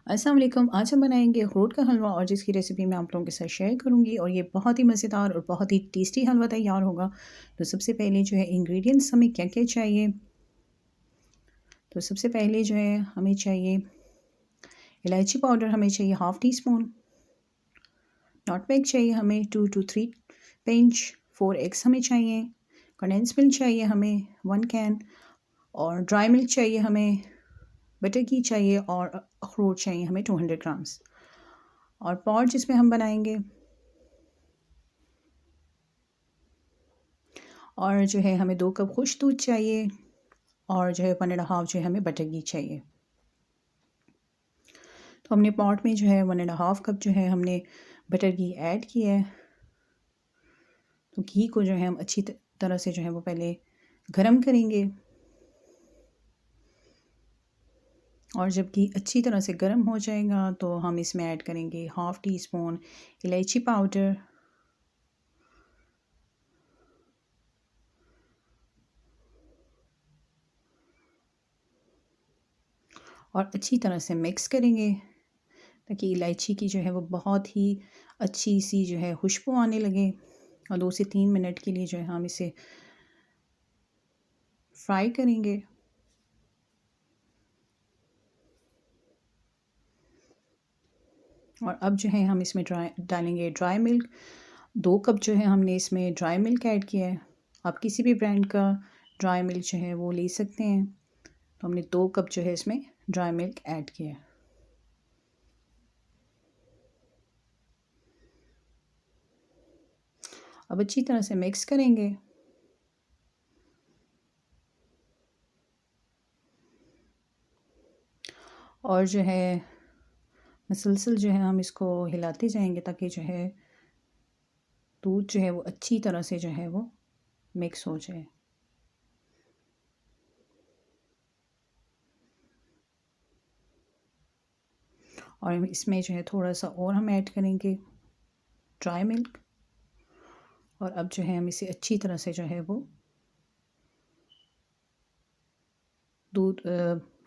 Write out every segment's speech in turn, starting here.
अस्सलाम वालेकुम। आज हम बनाएंगे अखरोट का हलवा और जिसकी रेसिपी मैं आप लोगों के साथ शेयर करूंगी और ये बहुत ही मज़ेदार और बहुत ही टेस्टी हलवा तैयार होगा। तो सबसे पहले जो है इंग्रेडिएंट्स हमें क्या क्या चाहिए। तो सबसे पहले जो है हमें चाहिए इलायची पाउडर, हमें चाहिए हाफ़ टी स्पून। नॉटमेग चाहिए हमें 2 to 3 पिंच। 4 एग्स हमें चाहिए। कंडेंस मिल्क चाहिए हमें 1 कैन। और ड्राई मिल्क चाहिए हमें। बटर घी चाहिए और अखरोट चाहिए हमें 200 ग्राम्स। और पॉट जिसमें हम बनाएंगे, और जो है हमें 2 कप खुश दूध चाहिए और जो है 1.5 जो है हमें बटर घी चाहिए। तो हमने पॉट में जो है 1.5 कप जो है हमने बटर घी ऐड किया है। तो घी को जो है हम अच्छी तरह से जो है वो पहले गरम करेंगे। और जब घी अच्छी तरह से गरम हो जाएगा तो हम इसमें ऐड करेंगे हाफ़ टी स्पून इलायची पाउडर। और अच्छी तरह से मिक्स करेंगे ताकि इलायची की जो है वो बहुत ही अच्छी सी जो है खुशबू आने लगे। और 2 से 3 मिनट के लिए जो है हम इसे फ्राई करेंगे। और अब जो है हम इसमें डालेंगे ड्राई मिल्क। 2 कप जो है हमने इसमें ड्राई मिल्क ऐड किया है। आप किसी भी ब्रांड का ड्राई मिल्क जो है वो ले सकते हैं। तो हमने 2 कप जो है इसमें ड्राई मिल्क ऐड किया है। अब अच्छी तरह से मिक्स करेंगे। और जो है मुसलसल जो है हम इसको हिलाते जाएंगे ताकि जो है दूध जो है वो अच्छी तरह से जो है वो मिक्स हो जाए। और इसमें जो है थोड़ा सा और हम ऐड करेंगे ड्राई मिल्क। और अब जो है हम इसे अच्छी तरह से जो है वो दूध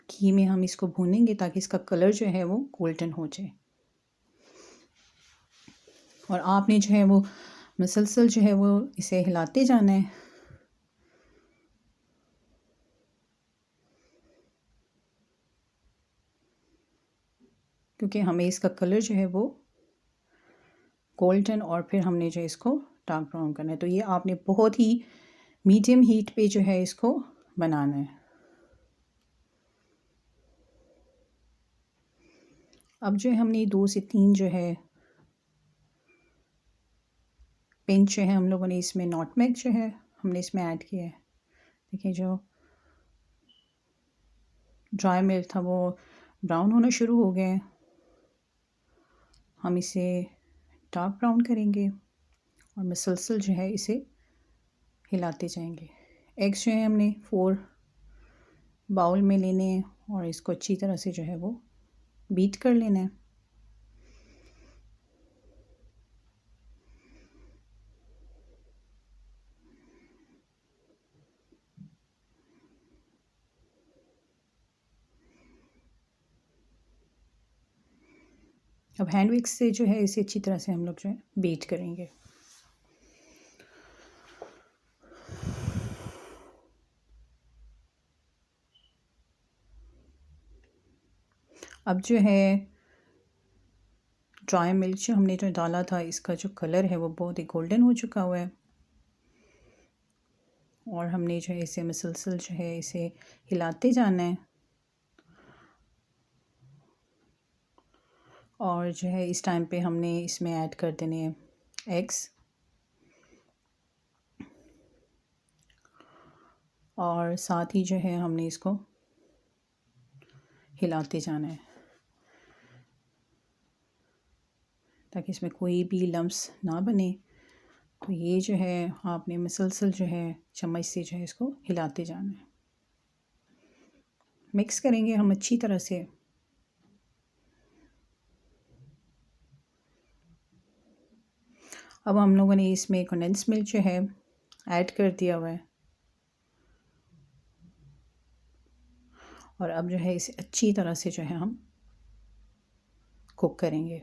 घी में हम इसको भूनेंगे ताकि इसका कलर जो है वो गोल्डन हो जाए। और आपने जो है वो मुसलसल जो है वो इसे हिलाते जाना है। क्योंकि हमें इसका कलर जो है वो गोल्डन और फिर हमने जो इसको डार्क ब्राउन करना है। तो ये आपने बहुत ही मीडियम हीट पे जो है इसको बनाना है। अब जो है हमने 2 से 3 जो है पिंच जो है हम लोगों ने इसमें नॉटमेग जो है हमने इसमें ऐड किया है। देखिए जो ड्राई मिल्क था वो ब्राउन होना शुरू हो गया है। हम इसे डार्क ब्राउन करेंगे और मुसलसल जो है इसे हिलाते जाएंगे। एग्स जो है हमने 4 बाउल में लेने हैं और इसको अच्छी तरह से जो है वो बीट कर लेना है। अब हैंड विक्स से जो है इसे अच्छी तरह से हम लोग जो है बीट करेंगे। अब जो है ड्राई मिल्क जो हमने जो डाला था इसका जो कलर है वो बहुत ही गोल्डन हो चुका हुआ है। और हमने जो है इसे मुसलसल जो है इसे हिलाते जाना है। और जो है इस टाइम पे हमने इसमें ऐड कर देने हैं एग्स। और साथ ही जो है हमने इसको हिलाते जाना है ताकि इसमें कोई भी लम्स ना बने। तो ये जो है आपने मुसलसल जो है चम्मच से जो है इसको हिलाते जाना है। मिक्स करेंगे हम अच्छी तरह से। अब हम लोगों ने इसमें कंडेंस मिल्क जो है ऐड कर दिया हुआ है। और अब जो है इसे अच्छी तरह से जो है हम कुक करेंगे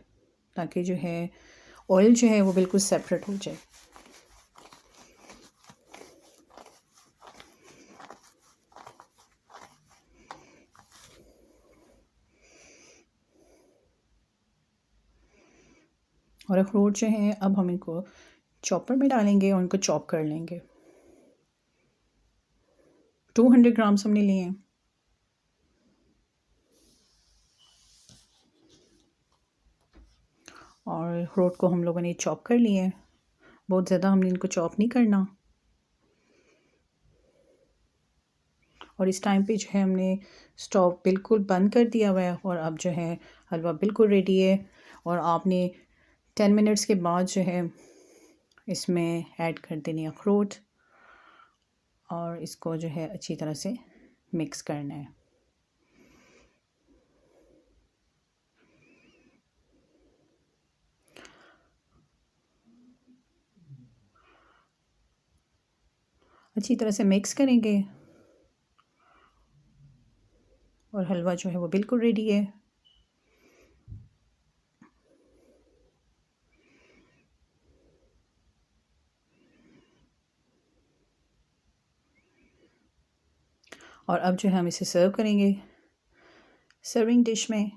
ताकि जो है ऑयल जो है वो बिल्कुल सेपरेट हो जाए। और अखरोट जो है अब हम इनको चॉपर में डालेंगे और इनको चॉप कर लेंगे। 200 ग्राम्स हमने लिए हैं। और अखरोट को हम लोगों ने चॉप कर लिए हैं। बहुत ज़्यादा हमने इनको चॉप नहीं करना। और इस टाइम पे जो है हमने स्टोव बिल्कुल बंद कर दिया हुआ है और अब जो है हलवा बिल्कुल रेडी है। और आपने 10 मिनट्स के बाद जो है इसमें ऐड कर देनी अखरोट और इसको जो है अच्छी तरह से मिक्स करना है। अच्छी तरह से मिक्स करेंगे और हलवा जो है वो बिल्कुल रेडी है। और अब जो है हम इसे सर्व करेंगे सर्विंग डिश में।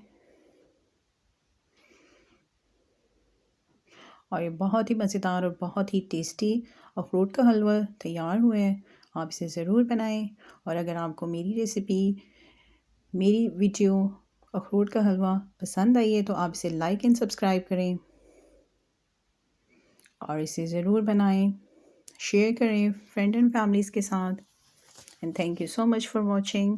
और ये बहुत ही मज़ेदार और बहुत ही टेस्टी अखरोट का हलवा तैयार हुए हैं। आप इसे ज़रूर बनाएं। और अगर आपको मेरी रेसिपी, मेरी वीडियो अखरोट का हलवा पसंद आई है तो आप इसे लाइक एंड सब्सक्राइब करें और इसे ज़रूर बनाएं, शेयर करें फ्रेंड एंड फैमिलीज़ के साथ। And thank you so much for watching.